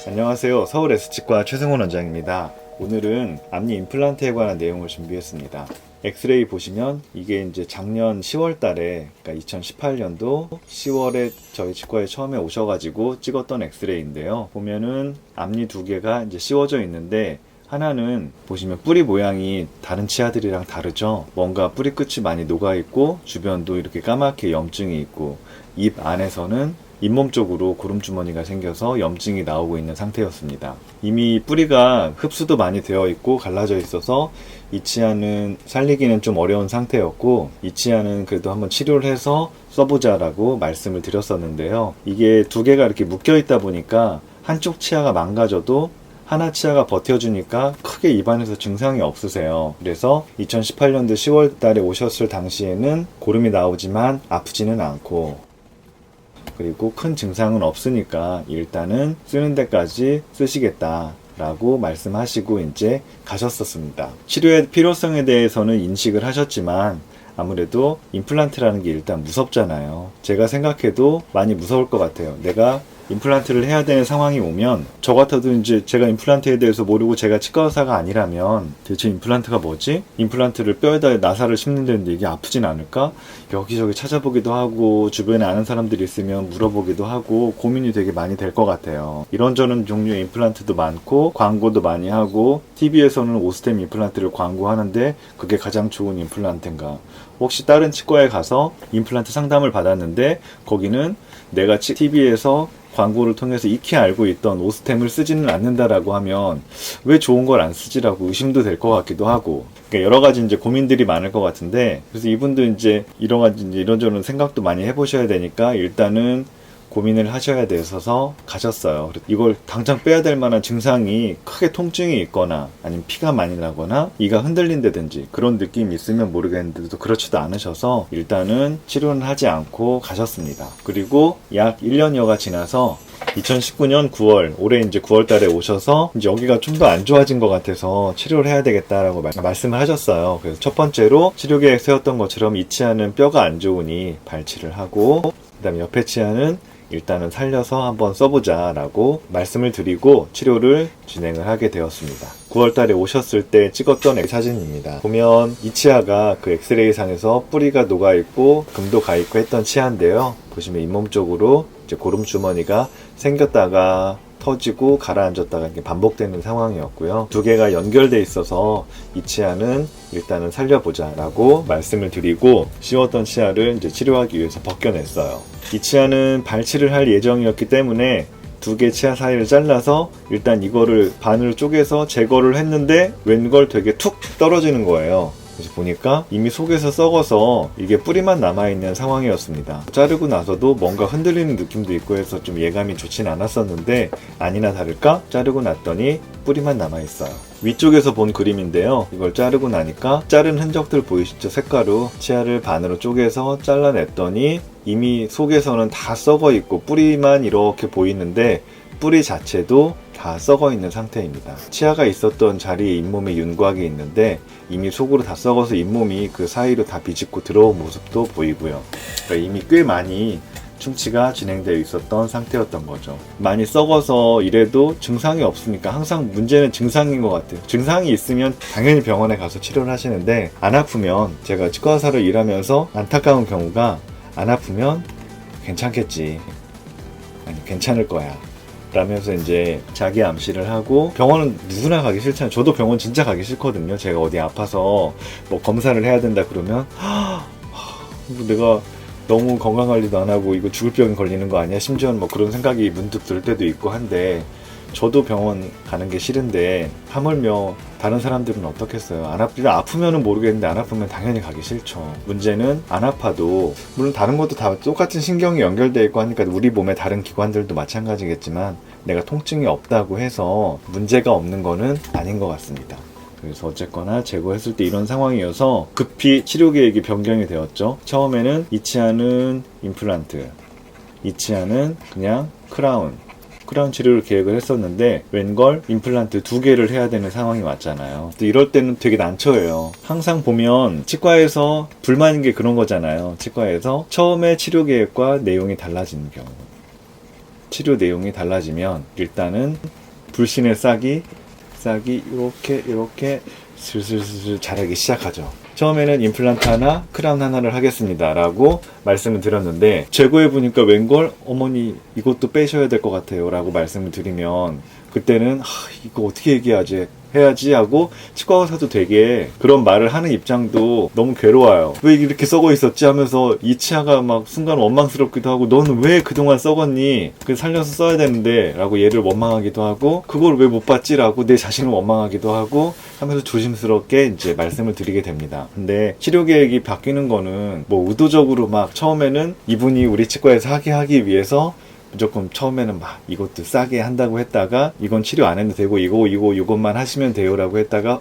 안녕하세요. 서울 S치과 최승원 원장입니다. 오늘은 앞니 임플란트에 관한 내용을 준비했습니다. 엑스레이 보시면 이게 이제 작년 10월 달에, 그러니까 2018년도 10월에 저희 치과에 처음에 오셔가지고 찍었던 엑스레이인데요. 보면은 앞니 두 개가 이제 씌워져 있는데, 하나는 보시면 뿌리 모양이 다른 치아들이랑 다르죠. 뭔가 뿌리 끝이 많이 녹아있고 주변도 이렇게 까맣게 염증이 있고, 입 안에서는 잇몸 쪽으로 고름주머니가 생겨서 염증이 나오고 있는 상태였습니다. 이미 뿌리가 흡수도 많이 되어 있고 갈라져 있어서 이 치아는 살리기는 좀 어려운 상태였고, 이 치아는 그래도 한번 치료를 해서 써보자라고 말씀을 드렸었는데요. 이게 두 개가 이렇게 묶여 있다 보니까 한쪽 치아가 망가져도 하나 치아가 버텨주니까 크게 입안에서 증상이 없으세요. 그래서 2018년도 10월 달에 오셨을 당시에는 고름이 나오지만 아프지는 않고, 그리고 큰 증상은 없으니까 일단은 쓰는 데까지 쓰시겠다 라고 말씀하시고 이제 가셨었습니다. 치료의 필요성에 대해서는 인식을 하셨지만 아무래도 임플란트라는 게 일단 무섭잖아요. 제가 생각해도 많이 무서울 것 같아요. 내가 임플란트를 해야 되는 상황이 오면, 저 같아도 이제 제가 임플란트에 대해서 모르고 제가 치과 의사가 아니라면 대체 임플란트가 뭐지? 임플란트를 뼈에다 나사를 심는다는데 이게 아프진 않을까? 여기저기 찾아보기도 하고 주변에 아는 사람들이 있으면 물어보기도 하고 고민이 되게 많이 될 것 같아요. 이런저런 종류의 임플란트도 많고 광고도 많이 하고, TV에서는 오스템 임플란트를 광고하는데 그게 가장 좋은 임플란트인가? 혹시 다른 치과에 가서 임플란트 상담을 받았는데 거기는 내가 TV에서 광고를 통해서 익히 알고 있던 오스템을 쓰지는 않는다라고 하면 왜 좋은 걸 안 쓰지라고 의심도 될 것 같기도 하고, 그러니까 여러 가지 이제 고민들이 많을 것 같은데, 그래서 이분도 이제 여러 가지 이런저런 생각도 많이 해보셔야 되니까 일단은 고민을 하셔야 돼서 가셨어요. 이걸 당장 빼야 될 만한 증상이, 크게 통증이 있거나 아니면 피가 많이 나거나 이가 흔들린다든지 그런 느낌이 있으면 모르겠는데도 그렇지도 않으셔서 일단은 치료는 하지 않고 가셨습니다. 그리고 약 1년여가 지나서 2019년 9월, 올해 이제 9월 달에 오셔서 이제 여기가 좀 더 안 좋아진 것 같아서 치료를 해야 되겠다라고 말씀을 하셨어요. 그래서 첫 번째로 치료 계획 세웠던 것처럼 이 치아는 뼈가 안 좋으니 발치를 하고, 그 다음에 옆에 치아는 일단은 살려서 한번 써보자 라고 말씀을 드리고 치료를 진행을 하게 되었습니다. 9월 달에 오셨을 때 찍었던 사진입니다. 보면 이 치아가 그 엑스레이 상에서 뿌리가 녹아있고 금도 가있고 했던 치아인데요. 보시면 잇몸 쪽으로 이제 고름주머니가 생겼다가 터지고 가라앉았다가 이렇게 반복되는 상황이었고요. 두 개가 연결돼 있어서 이 치아는 일단은 살려보자 라고 말씀을 드리고, 씌웠던 치아를 이제 치료하기 위해서 벗겨냈어요. 이 치아는 발치를 할 예정이었기 때문에 두 개 치아 사이를 잘라서 일단 이거를 반으로 쪼개서 제거를 했는데 웬걸 되게 툭 떨어지는 거예요. 그래서 보니까 이미 속에서 썩어서 이게 뿌리만 남아있는 상황이었습니다. 자르고 나서도 뭔가 흔들리는 느낌도 있고 해서 좀 예감이 좋진 않았었는데, 아니나 다를까 자르고 났더니 뿌리만 남아있어요. 위쪽에서 본 그림인데요. 이걸 자르고 나니까 자른 흔적들 보이시죠? 색가루 치아를 반으로 쪼개서 잘라냈더니 이미 속에서는 다 썩어있고 뿌리만 이렇게 보이는데 뿌리 자체도 다 썩어 있는 상태입니다. 치아가 있었던 자리에 잇몸에 윤곽이 있는데 이미 속으로 다 썩어서 잇몸이 그 사이로 다 비집고 들어온 모습도 보이고요. 그러니까 이미 꽤 많이 충치가 진행되어 있었던 상태였던 거죠. 많이 썩어서 이래도 증상이 없으니까, 항상 문제는 증상인 것 같아요. 증상이 있으면 당연히 병원에 가서 치료를 하시는데, 안 아프면, 제가 치과 의사를 일하면서 안타까운 경우가, 안 아프면 괜찮겠지, 아니 괜찮을 거야 라면서 이제 자기 암시를 하고, 병원은 누구나 가기 싫잖아요. 저도 병원 진짜 가기 싫거든요. 제가 어디 아파서 뭐 검사를 해야 된다 그러면 내가 너무 건강관리도 안 하고 이거 죽을 병에 걸리는 거 아니야? 심지어는 뭐 그런 생각이 문득 들 때도 있고 한데, 저도 병원 가는 게 싫은데 하물며 다른 사람들은 어떻겠어요? 아프면은 모르겠는데 안 아프면 당연히 가기 싫죠. 문제는 안 아파도, 물론 다른 것도 다 똑같은 신경이 연결되어 있고 하니까 우리 몸의 다른 기관들도 마찬가지겠지만, 내가 통증이 없다고 해서 문제가 없는 거는 아닌 것 같습니다. 그래서 어쨌거나 제거했을 때 이런 상황이어서 급히 치료 계획이 변경이 되었죠. 처음에는 이 치아는 임플란트, 이 치아는 그냥 크라운 치료를 계획을 했었는데 웬걸 임플란트 2개를 해야 되는 상황이 왔잖아요. 또 이럴 때는 되게 난처해요. 항상 보면 치과에서 불만인 게 그런 거잖아요. 치과에서 처음에 치료 계획과 내용이 달라지는 경우. 치료 내용이 달라지면 일단은 불신의 싹이 이렇게 슬슬슬 자라기 시작하죠. 처음에는 임플란트 하나, 크라운 하나를 하겠습니다 라고 말씀을 드렸는데, 재고해보니까 웬걸 어머니 이것도 빼셔야 될 것 같아요 라고 말씀을 드리면, 그때는 이거 어떻게 얘기하지 해야지 하고 치과 의사도 되게 그런 말을 하는 입장도 너무 괴로워요. 왜 이렇게 썩어 있었지 하면서 이 치아가 막 순간 원망스럽기도 하고, 너는 왜 그동안 썩었니? 그 살려서 써야 되는데 라고 얘를 원망하기도 하고, 그걸 왜 못 봤지? 라고 내 자신을 원망하기도 하고 하면서 조심스럽게 이제 말씀을 드리게 됩니다. 근데 치료 계획이 바뀌는 거는 뭐 의도적으로 막 처음에는 이분이 우리 치과에서 하기 위해서 무조건 처음에는 막 이것도 싸게 한다고 했다가, 이건 치료 안 해도 되고 이것만 하시면 돼요 라고 했다가,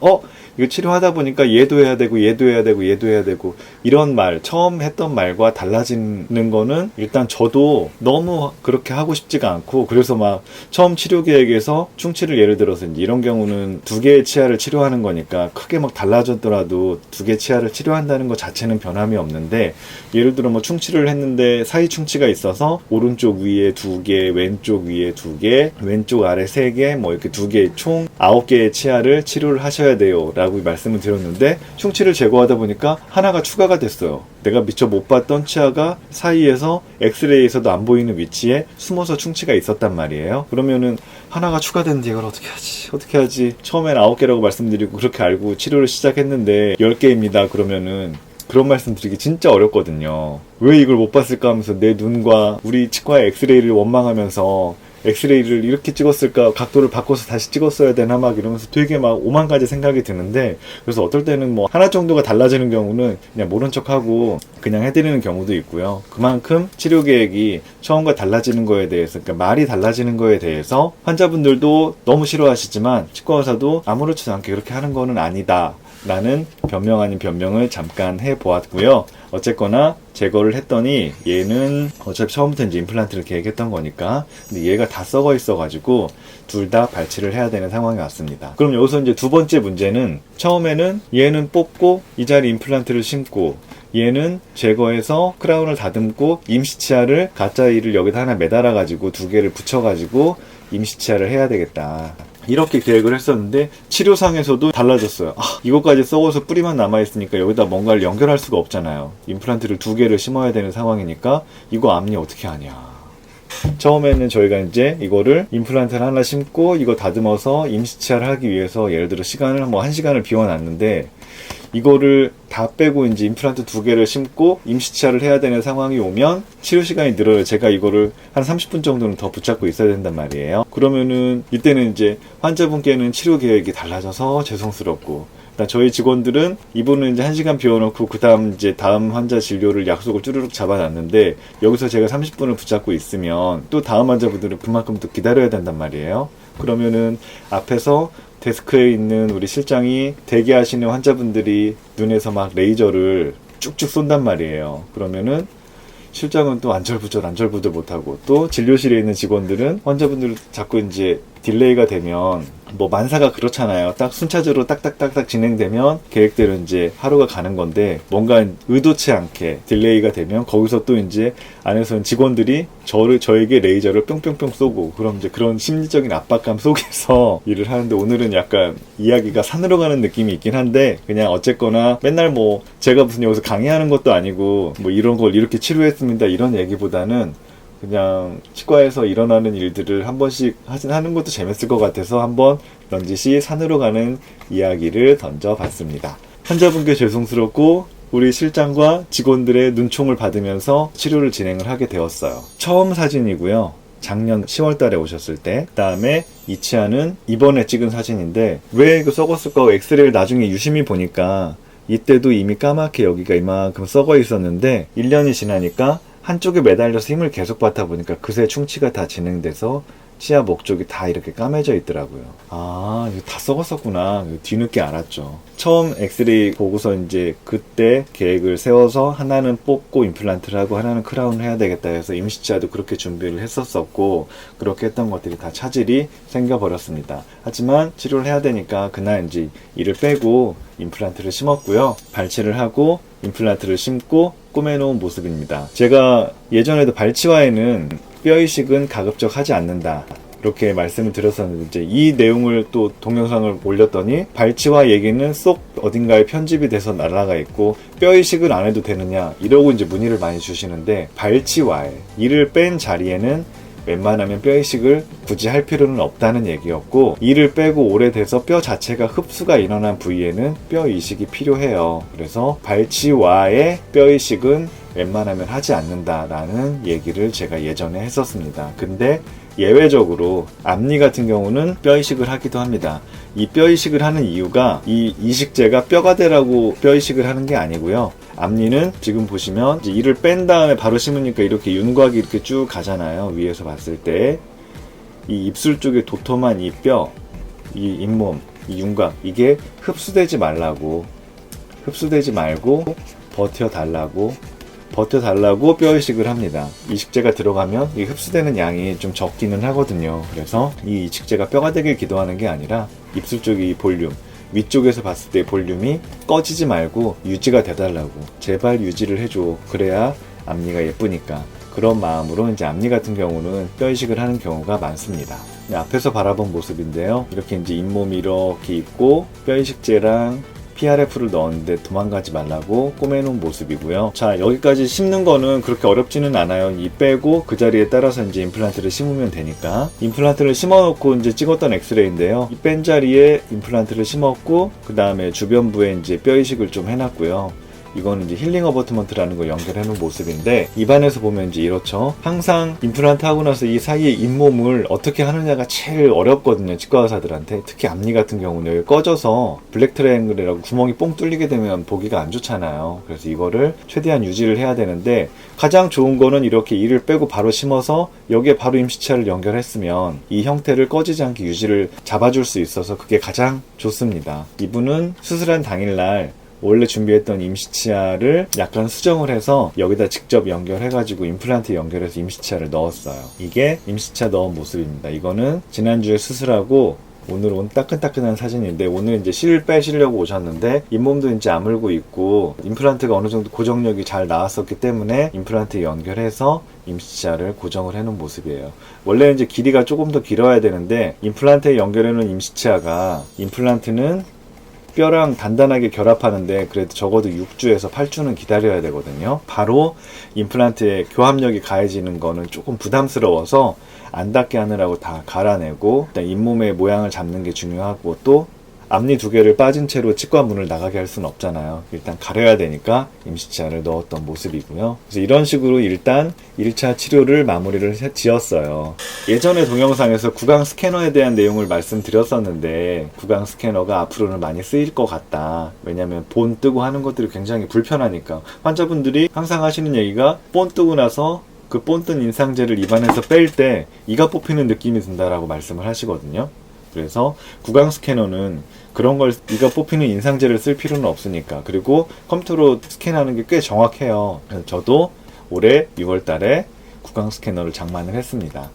이거 치료하다 보니까 얘도 해야 되고 이런 말, 처음 했던 말과 달라지는 거는 일단 저도 너무 그렇게 하고 싶지가 않고, 그래서 막 처음 치료 계획에서 충치를 예를 들어서 이제 이런 경우는 2개의 치아를 치료하는 거니까 크게 막 달라졌더라도 2개 치아를 치료한다는 것 자체는 변함이 없는데, 예를 들어 뭐 충치를 했는데 사이 충치가 있어서 오른쪽 위에 2개, 왼쪽 위에 2개, 왼쪽 아래 3개, 뭐 이렇게 2개, 총 9개의 치아를 치료를 하셔야 돼요 라고 말씀을 드렸는데, 충치를 제거하다 보니까 하나가 추가가 됐어요. 내가 미처 못 봤던 치아가 사이에서 엑스레이에서도 안 보이는 위치에 숨어서 충치가 있었단 말이에요. 그러면은 하나가 추가됐는데 이걸 어떻게 하지? 처음엔 9개라고 말씀드리고 그렇게 알고 치료를 시작했는데 10개입니다. 그러면은 그런 말씀 드리기 진짜 어렵거든요. 왜 이걸 못 봤을까 하면서 내 눈과 우리 치과의 엑스레이를 원망하면서, 엑스레이를 이렇게 찍었을까, 각도를 바꿔서 다시 찍었어야 되나 막 이러면서 되게 막 5만 가지 생각이 드는데, 그래서 어떨 때는 뭐 하나 정도가 달라지는 경우는 그냥 모른 척하고 그냥 해드리는 경우도 있고요. 그만큼 치료 계획이 처음과 달라지는 거에 대해서, 그러니까 말이 달라지는 거에 대해서 환자분들도 너무 싫어하시지만 치과 의사도 아무렇지도 않게 그렇게 하는 거는 아니다 라는 변명 아닌 변명을 잠깐 해보았고요. 어쨌거나 제거를 했더니 얘는 어차피 처음부터 이제 임플란트를 계획했던 거니까, 근데 얘가 다 썩어 있어가지고 둘 다 발치를 해야 되는 상황이 왔습니다. 그럼 여기서 이제 두 번째 문제는, 처음에는 얘는 뽑고 이 자리 임플란트를 심고, 얘는 제거해서 크라운을 다듬고 임시치아를 가짜 이를 여기다 하나 매달아가지고 2개를 붙여가지고 임시치아를 해야 되겠다, 이렇게 계획을 했었는데 치료상에서도 달라졌어요. 이것까지 썩어서 뿌리만 남아있으니까 여기다 뭔가를 연결할 수가 없잖아요. 임플란트를 2개를 심어야 되는 상황이니까 이거 앞니 어떻게 하냐. 처음에는 저희가 이제 이거를 임플란트를 하나 심고 이거 다듬어서 임시치아를 하기 위해서 예를 들어 시간을 뭐 1시간을 비워놨는데, 이거를 다 빼고 이제 임플란트 2개를 심고 임시치아를 해야 되는 상황이 오면 치료 시간이 늘어요. 제가 이거를 한 30분 정도는 더 붙잡고 있어야 된단 말이에요. 그러면은 이때는 이제 환자분께는 치료 계획이 달라져서 죄송스럽고, 저희 직원들은 이분은 이제 1시간 비워놓고 그 다음 이제 다음 환자 진료를 약속을 쭈르륵 잡아놨는데, 여기서 제가 30분을 붙잡고 있으면 또 다음 환자분들은 그만큼 또 기다려야 된단 말이에요. 그러면은 앞에서 데스크에 있는 우리 실장이 대기하시는 환자분들이 눈에서 막 레이저를 쭉쭉 쏜단 말이에요. 그러면은 실장은 또 안절부절 못하고, 또 진료실에 있는 직원들은 환자분들 자꾸 이제 딜레이가 되면, 뭐 만사가 그렇잖아요. 딱 순차적으로 딱딱딱딱 진행되면 계획대로 이제 하루가 가는 건데, 뭔가 의도치 않게 딜레이가 되면 거기서 또 이제 안에서는 직원들이 저에게 레이저를 뿅뿅뿅 쏘고, 그럼 이제 그런 심리적인 압박감 속에서 일을 하는데, 오늘은 약간 이야기가 산으로 가는 느낌이 있긴 한데, 그냥 어쨌거나 맨날 뭐 제가 무슨 여기서 강의하는 것도 아니고 뭐 이런 걸 이렇게 치료했습니다 이런 얘기보다는 그냥 치과에서 일어나는 일들을 한 번씩 하는 것도 재밌을 것 같아서 한번 넌지시 산으로 가는 이야기를 던져봤습니다. 환자분께 죄송스럽고 우리 실장과 직원들의 눈총을 받으면서 치료를 진행을 하게 되었어요. 처음 사진이고요. 작년 10월 달에 오셨을 때. 그 다음에 이 치아는 이번에 찍은 사진인데, 왜 이거 썩었을까 엑스레이를 나중에 유심히 보니까 이때도 이미 까맣게 여기가 이만큼 썩어 있었는데, 1년이 지나니까 한쪽에 매달려서 힘을 계속 받다 보니까 그새 충치가 다 진행돼서 치아 목쪽이 다 이렇게 까매져 있더라고요. 이거 다 썩었었구나. 뒤늦게 알았죠. 처음 엑스레이 보고서 이제 그때 계획을 세워서 하나는 뽑고 임플란트를 하고 하나는 크라운을 해야 되겠다 해서 임시치아도 그렇게 준비를 했었었고, 그렇게 했던 것들이 다 차질이 생겨버렸습니다. 하지만 치료를 해야 되니까 그날 이제 이를 빼고 임플란트를 심었고요. 발치를 하고 임플란트를 심고 꼬매놓은 모습입니다. 제가 예전에도 발치와에는 뼈 이식은 가급적 하지 않는다, 이렇게 말씀을 드렸었는데, 이제 이 내용을 또 동영상을 올렸더니 발치와 얘기는 쏙 어딘가에 편집이 돼서 날아가 있고 뼈 이식을 안 해도 되느냐 이러고 이제 문의를 많이 주시는데, 발치와에 이를 뺀 자리에는 웬만하면 뼈 이식을 굳이 할 필요는 없다는 얘기였고, 이를 빼고 오래돼서 뼈 자체가 흡수가 일어난 부위에는 뼈 이식이 필요해요. 그래서 발치와의 뼈 이식은 웬만하면 하지 않는다라는 얘기를 제가 예전에 했었습니다. 근데 예외적으로 앞니 같은 경우는 뼈 이식을 하기도 합니다. 이 뼈 이식을 하는 이유가 이 이식제가 뼈가 되라고 뼈 이식을 하는 게 아니고요. 앞니는 지금 보시면 이제 이를 뺀 다음에 바로 심으니까 이렇게 윤곽이 이렇게 쭉 가잖아요. 위에서 봤을 때 이 입술 쪽에 도톰한 이 뼈, 이 잇몸, 이 윤곽, 이게 흡수되지 말고 버텨달라고 뼈 이식을 합니다. 이식제가 들어가면 이 흡수되는 양이 좀 적기는 하거든요. 그래서 이 이식제가 뼈가 되길 기도하는 게 아니라 입술 쪽의 이 볼륨, 위쪽에서 봤을 때 볼륨이 꺼지지 말고 유지가 되달라고, 제발 유지를 해줘. 그래야 앞니가 예쁘니까. 그런 마음으로 이제 앞니 같은 경우는 뼈 이식을 하는 경우가 많습니다. 앞에서 바라본 모습인데요. 이렇게 이제 잇몸이 이렇게 있고 뼈 이식제랑 PRF를 넣었는데 도망가지 말라고 꼬매놓은 모습이고요. 자, 여기까지 심는 거는 그렇게 어렵지는 않아요. 이 빼고 그 자리에 따라서 이제 임플란트를 심으면 되니까. 임플란트를 심어놓고 이제 찍었던 엑스레이인데요. 이 뺀 자리에 임플란트를 심었고, 그 다음에 주변부에 이제 뼈 이식을 좀 해놨고요. 이거는 이제 힐링 어버트먼트라는 거 연결해 놓은 모습인데, 입안에서 보면 이제 이렇죠. 항상 임플란트 하고 나서 이 사이에 잇몸을 어떻게 하느냐가 제일 어렵거든요, 치과 의사들한테. 특히 앞니 같은 경우는 여기 꺼져서 블랙 트라이앵글이라고 구멍이 뽕 뚫리게 되면 보기가 안 좋잖아요. 그래서 이거를 최대한 유지를 해야 되는데, 가장 좋은 거는 이렇게 이를 빼고 바로 심어서 여기에 바로 임시치아를 연결했으면 이 형태를 꺼지지 않게 유지를 잡아줄 수 있어서 그게 가장 좋습니다. 이분은 수술한 당일날 원래 준비했던 임시치아를 약간 수정을 해서 여기다 직접 연결해가지고 임플란트 연결해서 임시치아를 넣었어요. 이게 임시치아 넣은 모습입니다. 이거는 지난주에 수술하고 오늘 온 따끈따끈한 사진인데, 오늘 이제 실을 빼시려고 오셨는데 잇몸도 이제 아물고 있고 임플란트가 어느 정도 고정력이 잘 나왔었기 때문에 임플란트 연결해서 임시치아를 고정을 해놓은 모습이에요. 원래 이제 길이가 조금 더 길어야 되는데 임플란트에 연결해놓은 임시치아가, 임플란트는 뼈랑 단단하게 결합하는데 그래도 적어도 6주에서 8주는 기다려야 되거든요. 바로 임플란트에 교합력이 가해지는 거는 조금 부담스러워서 안 닿게 하느라고 다 갈아내고, 일단 잇몸의 모양을 잡는 게 중요하고, 또 앞니 2개를 빠진 채로 치과 문을 나가게 할 수는 없잖아요. 일단 가려야 되니까 임시치아를 넣었던 모습이고요. 그래서 이런 식으로 일단 1차 치료를 마무리를 지었어요. 예전에 동영상에서 구강 스캐너에 대한 내용을 말씀드렸었는데, 구강 스캐너가 앞으로는 많이 쓰일 것 같다. 왜냐면 본 뜨고 하는 것들이 굉장히 불편하니까. 환자분들이 항상 하시는 얘기가, 본 뜨고 나서 그 본 뜬 인상제를 입안에서 뺄 때 이가 뽑히는 느낌이 든다라고 말씀을 하시거든요. 그래서 구강 스캐너는 그런 걸 이가 뽑히는 인상제를 쓸 필요는 없으니까. 그리고 컴퓨터로 스캔하는 게 꽤 정확해요. 그래서 저도 올해 6월 달에 구강 스캐너를 장만을 했습니다.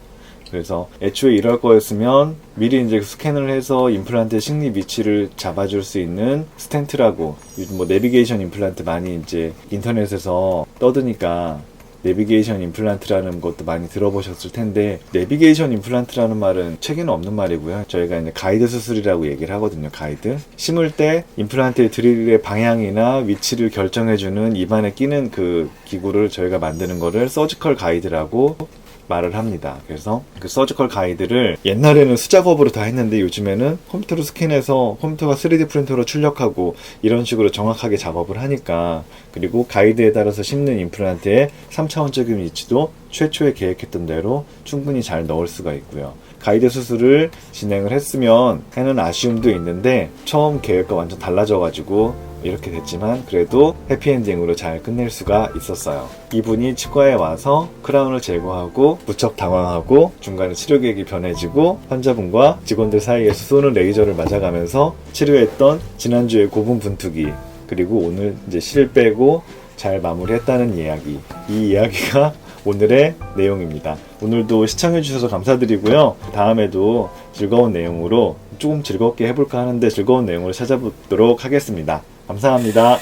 그래서 애초에 이럴 거였으면 미리 이제 스캔을 해서 임플란트의 식립 위치를 잡아줄 수 있는 스텐트라고, 요즘 뭐 내비게이션 임플란트 많이 이제 인터넷에서 떠드니까 내비게이션 임플란트라는 것도 많이 들어보셨을 텐데, 내비게이션 임플란트라는 말은 책에는 없는 말이고요. 저희가 이제 가이드 수술이라고 얘기를 하거든요. 가이드. 심을 때 임플란트의 드릴의 방향이나 위치를 결정해주는 입안에 끼는 그 기구를 저희가 만드는 거를 서지컬 가이드라고 말을 합니다. 그래서 그 서지컬 가이드를 옛날에는 수작업으로 다 했는데 요즘에는 컴퓨터로 스캔해서 컴퓨터가 3D 프린터로 출력하고 이런 식으로 정확하게 작업을 하니까, 그리고 가이드에 따라서 심는 임플란트의 3차원적인 위치도 최초에 계획했던 대로 충분히 잘 넣을 수가 있고요. 가이드 수술을 진행을 했으면 하는 아쉬움도 있는데, 처음 계획과 완전 달라져가지고 이렇게 됐지만 그래도 해피엔딩으로 잘 끝낼 수가 있었어요. 이분이 치과에 와서 크라운을 제거하고 무척 당황하고 중간에 치료 계획이 변해지고 환자분과 직원들 사이에서 쏘는 레이저를 맞아가면서 치료했던 지난주의 고분 분투기, 그리고 오늘 이제 실 빼고 잘 마무리했다는 이야기, 이 이야기가 오늘의 내용입니다. 오늘도 시청해주셔서 감사드리고요. 다음에도 즐거운 내용으로, 조금 즐겁게 해볼까 하는데 즐거운 내용으로 찾아보도록 하겠습니다. 감사합니다.